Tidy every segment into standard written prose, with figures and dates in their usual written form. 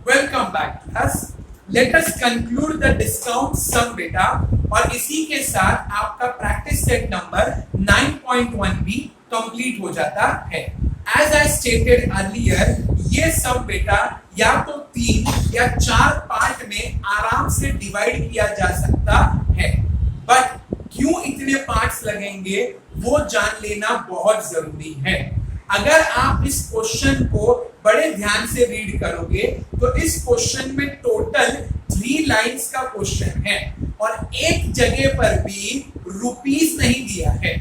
Welcome back class. Let us conclude the discount sum बेटा, और इसी के साथ आपका प्रैक्टिस सेट नंबर 9.1 भी कंप्लीट हो जाता है। एज आई स्टेटेड अर्लियर, ये सम बेटा या तो 3 या 4 पार्ट में आराम से डिवाइड किया जा सकता है, बट क्यों इतने पार्ट्स लगेंगे वो जान लेना बहुत जरूरी है। अगर आप इस क्वेश्चन को बड़े ध्यान से रीड करोगे तो इस क्वेश्चन में टोटल 3 लाइंस का क्वेश्चन है और एक जगह पर भी रुपीस नहीं दिया है,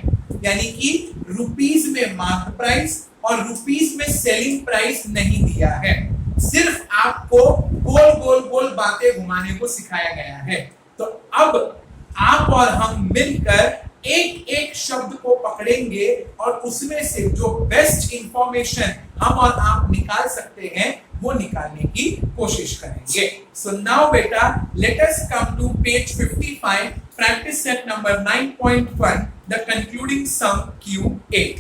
यानी कि रुपीस में मार्क प्राइस और रुपीस में सेलिंग प्राइस नहीं दिया है। सिर्फ आपको गोल गोल गोल बातें घुमाने को सिखाया गया है। तो अब आप और हम मिलकर एक एक शब्द को पकड़ेंगे और उसमें से जो बेस्ट इंफॉर्मेशन हम और आप निकाल सकते हैं वो निकालने की कोशिश करेंगे। सो नाउ बेटा let us come to page 55, practice set number 9.1, the concluding sum Q8।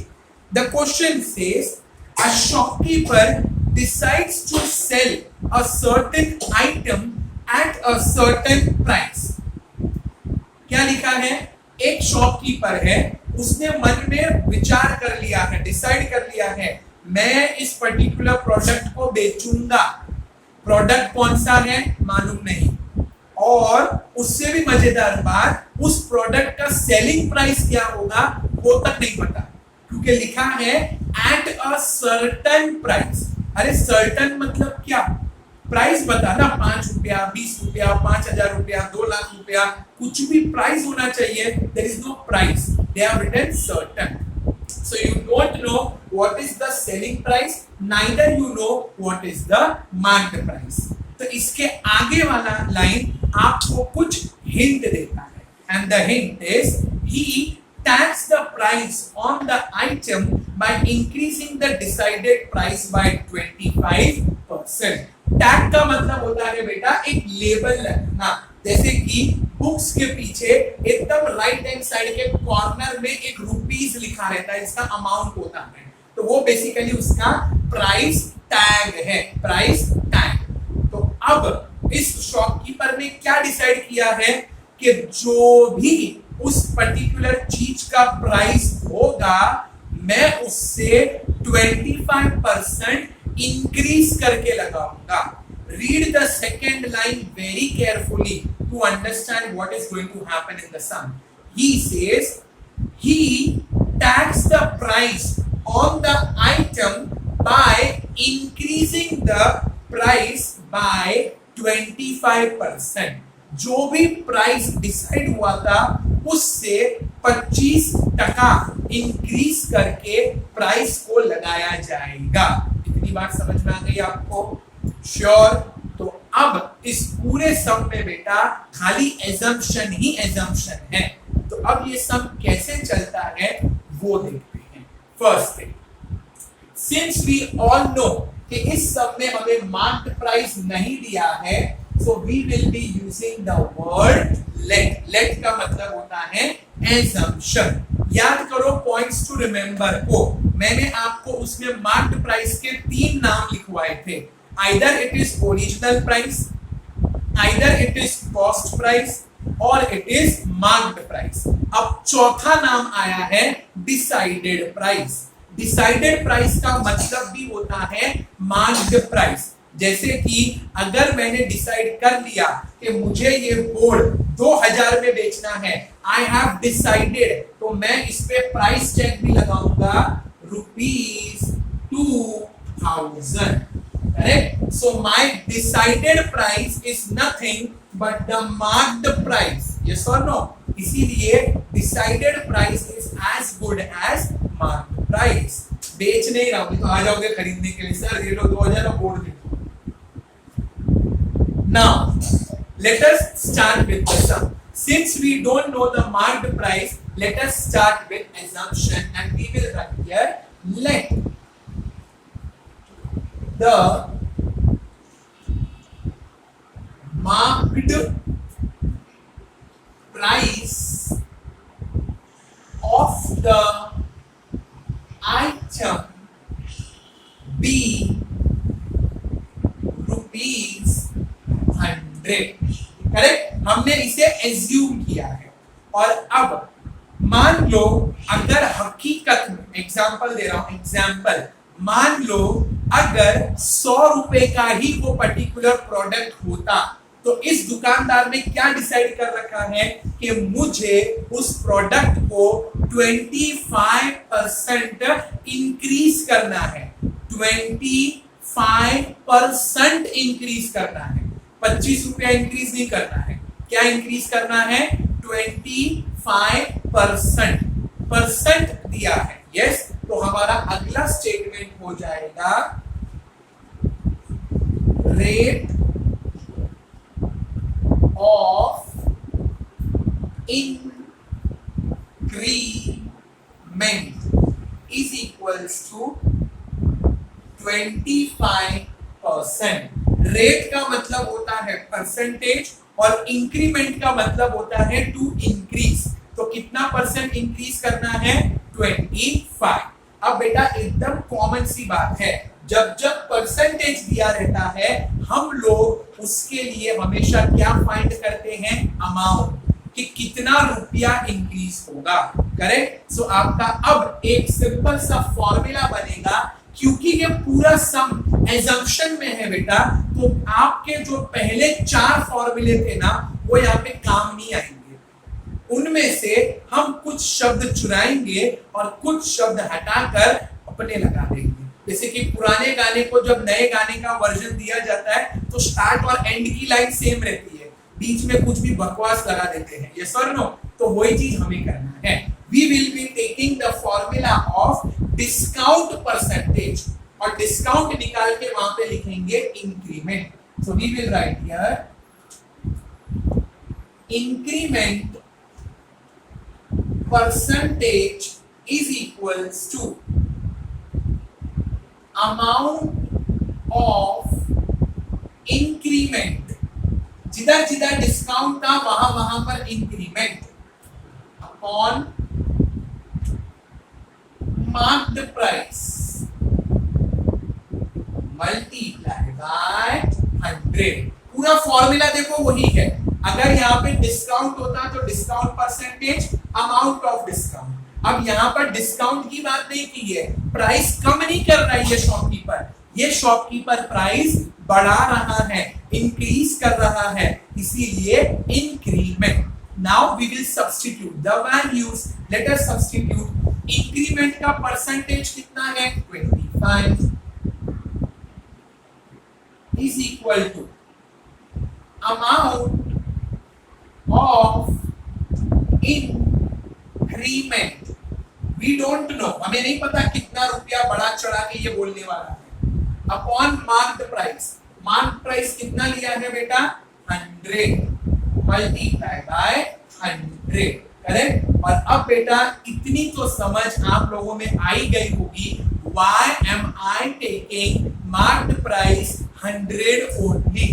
The question says a shopkeeper decides to sell a certain item at a certain price। क्या लिखा है? एक शॉपकीपर है, उसने मन में विचार कर लिया है, डिसाइड कर लिया है, मैं इस पर्टिकुलर प्रोडक्ट को बेचूंगा। प्रोडक्ट कौन सा है मालूम नहीं, और उससे भी मजेदार बात, उस प्रोडक्ट का सेलिंग प्राइस क्या होगा वो तक नहीं पता, क्योंकि लिखा है एट अ सर्टेन प्राइस। अरे सर्टेन मतलब क्या? प्राइस बता ना, 5 रुपया, 20 रुपया, 5,000 रुपया, 2 लाख रुपया, कुछ भी प्राइस होना चाहिए। There is no price, they have written certain. So you don't know what is the selling price, neither you know what is the market price। तो इसके आगे वाला लाइन आपको कुछ हिंट देता है, and the hint is he taxed the price on the item by increasing the decided price by 25%। Tag का मतलब होता है बेटा एक लेबल लगना, जैसे कि बुक्स के पीछे एकदम राइट हैंड साइड के कॉर्नर में एक रुपीस लिखा रहता है, इसका अमाउंट होता है, तो वो बेसिकली उसका प्राइस टैग है, प्राइस टैग। तो अब इस शॉपकीपर ने क्या डिसाइड किया है कि जो भी उस पर्टिकुलर चीज का प्राइस होगा मैं उससे 25% इंक्रीज करके लगाऊंगा। Read the second line very carefully to understand what is going to happen in the sum. He says he taxed the price on the item by increasing the price by 25%। जो भी price decide हुआ था उससे 25% increase करके price को लगाया जाएगा। इतनी बात समझ में आ गई आपको? श्योर। तो अब इस पूरे सम में बेटा खाली एजम्पशन ही एजम्पशन है, तो अब ये सम कैसे चलता है वो देखते हैं। First thing, since we all know कि इस सम में हमें मार्क्ड प्राइस नहीं दिया है, so we will be using the word let। let का मतलब होता है assumption। याद करो पॉइंट्स टू रिमेंबर को, मैंने आपको उसमें मार्क्ड प्राइस के 3 नाम लिखवाए थे, either it is original price, either it is cost price और it is marked price। अब चौथा नाम आया है decided price। decided price का मतलब भी होता है marked price। जैसे कि अगर मैंने डिसाइड कर लिया कि मुझे ये बोर्ड 2000 में बेचना है, आई हैव डिसाइडेड, तो मैं इस पे प्राइस टैग भी लगाऊंगा ₹2000। Correct? So my decided price is nothing but the marked price. Yes और नो? इसीलिए decided price is as good as marked price. बेच नहीं रहा हूं तो आ जाओगे खरीदने के लिए, सर ये लो 2000 का board they. Now, let us start with the sum. Since we don't know the marked price, let us start with assumption, and we will write here let the marked price of the item be rupees 100, correct, हमने इसे assume किया है। और अब मान लो अगर हकीकत में, एग्जाम्पल दे रहा हूं, एग्जाम्पल, मान लो अगर 100 रुपए का ही वो पर्टिकुलर प्रोडक्ट होता, तो इस दुकानदार ने क्या डिसाइड कर रखा है कि मुझे उस प्रोडक्ट को 25% इंक्रीज करना है, 25% इंक्रीज करना है, 25 रुपया इंक्रीज नहीं करना है, क्या इंक्रीज करना है, 25% परसेंट दिया है, यस। तो हमारा अगला स्टेटमेंट हो जाएगा rate of increment is equals to 25%। Rate का मतलब होता है परसेंटेज और इंक्रीमेंट का मतलब होता है टू इंक्रीज। तो कितना परसेंट इंक्रीज करना है, 25। अब बेटा एकदम कॉमन सी बात है, जब जब परसेंटेज दिया रहता है हम लोग उसके लिए हमेशा क्या फाइंड करते हैं, अमाउंट, कि कितना रुपया इंक्रीज होगा, करेक्ट। सो आपका अब एक सिंपल सा फॉर्मूला बनेगा, क्योंकि ये पूरा सम एजम्पशन में है बेटा, तो आपके जो पहले 4 फॉर्मूले थे ना वो यहाँ पे काम नहीं आएंगे। उनमें से हम कुछ शब्द चुराएंगे और कुछ शब्द हटाकर अपने लगा देंगे। जैसे कि पुराने गाने को जब नए गाने का वर्जन दिया जाता है तो स्टार्ट और एंड की लाइन सेम रहती है, बीच में कुछ भी बकवास लगा देते हैं, यस और नो। तो वही चीज हमें करना है। We will be taking the formula of discount percentage और डिस्काउंट निकाल के वहां पे लिखेंगे increment. So we will write here increment percentage is equals to amount of increment, जिधर जिधर डिस्काउंट था वहां वहां पर increment, upon marked price multiplied by 100। पूरा फॉर्मूला देखो वही है। अगर यहाँ पे डिस्काउंट होता तो discount percentage, amount of discount. अब यहाँ पर डिस्काउंट की बात नहीं की है, प्राइस कम नहीं कर रहा है ये शॉपकीपर प्राइस बढ़ा रहा है, इंक्रीज कर रहा है, इसीलिए increment. Now we will substitute the values. Let us substitute. Increment का परसेंटेज कितना है, 25 is equal to amount of increment, we don't know, हमें नहीं पता कितना रुपया बढ़ा चढ़ा के ये बोलने वाला है, upon marked price. Marked price कितना लिया है बेटा, 100 मल्टीप्लाई बाय 100, करेक्ट। और अब बेटा इतनी तो समझ आप लोगों में आई गई होगी, why am I taking marked price 100 only,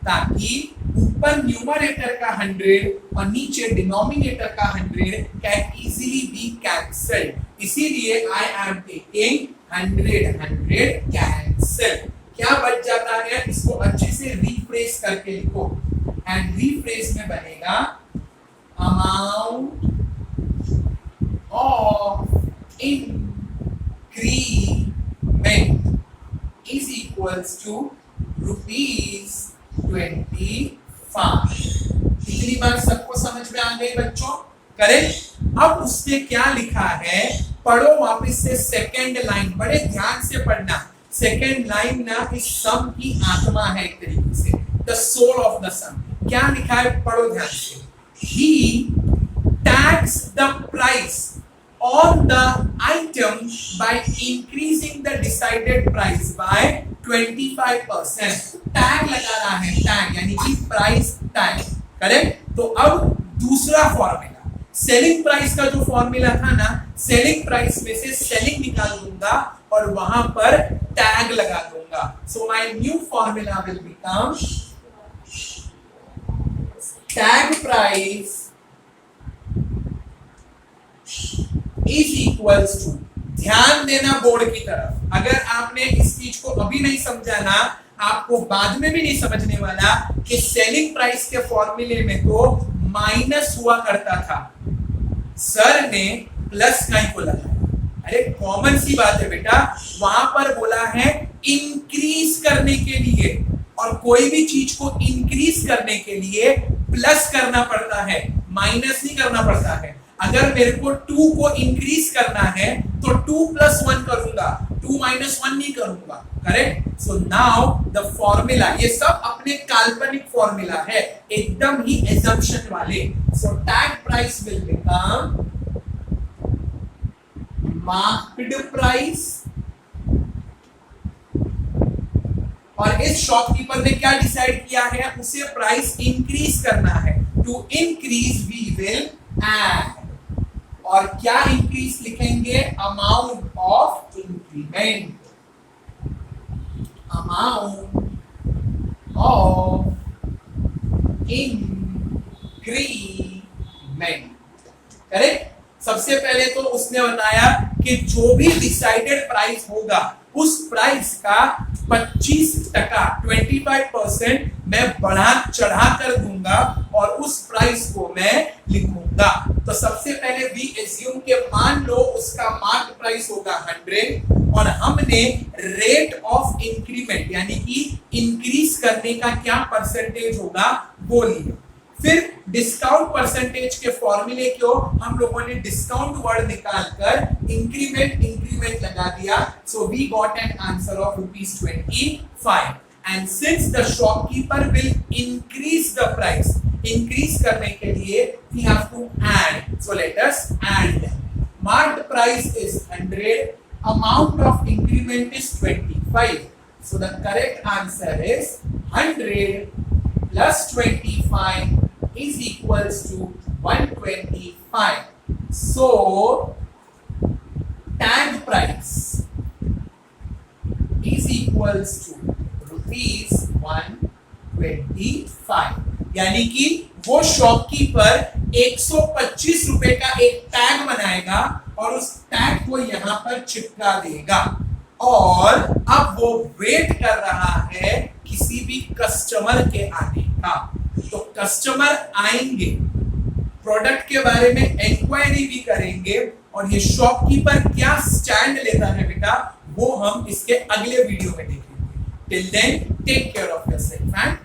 ताकि ऊपर न्यूमरेटर का 100 और नीचे डिनोमिनेटर का 100 कैन इजीली बी कैंसिल्ड, इसीलिए आई एम टेकिंग 100 कैंसिल। क्या बच जाता है, इसको अच्छे से रीफ्रेश करके लिखो, एंड रीफ्रेश में बनेगा amount of increment is equals to ₹25। इतनी बार सबको समझ में आ गई बच्चों, करेक्ट। अब उसने क्या लिखा है, पढ़ो वापस से सेकेंड लाइन, बड़े ध्यान से पढ़ना। सेकेंड लाइन ना इस सम की आत्मा है एक तरीके से, द सोल ऑफ द सम। क्या लिखा है, पढ़ो ध्यान से। He tags the price on the item by increasing the decided price by 25%। Tag लगा रहा है, टैग यानी कि प्राइस टैग, करेक्ट। तो अब दूसरा फॉर्मूला, सेलिंग प्राइस का जो फॉर्मूला था ना, सेलिंग प्राइस में से सेलिंग निकाल दूंगा और वहां पर टैग लगा दूंगा। So my new formula will become tag price is equals to ध्यान देना बोर्ड की तरफ। अगर आपने इस चीज को अभी नहीं समझा ना, आपको बाद में भी नहीं समझने वाला कि सेलिंग प्राइस के फॉर्मूले में तो माइनस हुआ करता था, सर ने प्लस काहे को लगाया? अरे कॉमन सी बात है बेटा, वहां पर बोला है इंक्रीज करने के लिए, और कोई भी चीज को इंक्रीज करने के लिए प्लस करना पड़ता है, माइनस नहीं करना पड़ता है। अगर मेरे को 2 को इंक्रीज करना है तो 2 + 1 करूंगा, 2 - 1 नहीं करूंगा, correct? So now the formula, ये सब अपने काल्पनिक फॉर्मूला है, एकदम ही assumption वाले। So tag price will become marked price, और इस शॉपकीपर ने क्या डिसाइड किया है? उसे प्राइस इंक्रीज करना है। To increase we will add, और क्या इंक्रीज लिखेंगे? Amount of increment, amount of increment, correct? सबसे पहले तो उसने बताया कि जो भी डिसाइडेड प्राइस होगा उस प्राइस का 25%, 25% मैं बढ़ा चढ़ा कर दूंगा और उस प्राइस को मैं लिखूंगा। तो सबसे पहले वी एज्यूम के मान लो उसका मार्क प्राइस होगा 100 और हमने रेट ऑफ इंक्रीमेंट यानी कि इंक्रीज करने का क्या परसेंटेज होगा वो लिया। फिर डिस्काउंट परसेंटेज के फॉर्मूले को हम लोगों ने डिस्काउंट वर्ड निकालकर इंक्रीमेंट लगा दिया। So we got an answer of ₹25 and since the shopkeeper will increase the price, increase करने के लिए we have to add, so let us add. Marked price is 100, amount of increment is 25, so the correct answer is 100 plus 25 is equals to 125. So tag price is equals to ₹125, यानी कि वो shopkeeper 125 रुपए का एक tag बनाएगा और उस tag को यहां पर चिपका देगा, और अब वो वेट कर रहा है किसी भी कस्टमर के आने का। तो कस्टमर आएंगे, प्रोडक्ट के बारे में इंक्वायरी भी करेंगे, और ये शॉपकीपर क्या स्टैंड लेता है बेटा वो हम इसके अगले वीडियो में देखेंगे। Till then take care of yourself and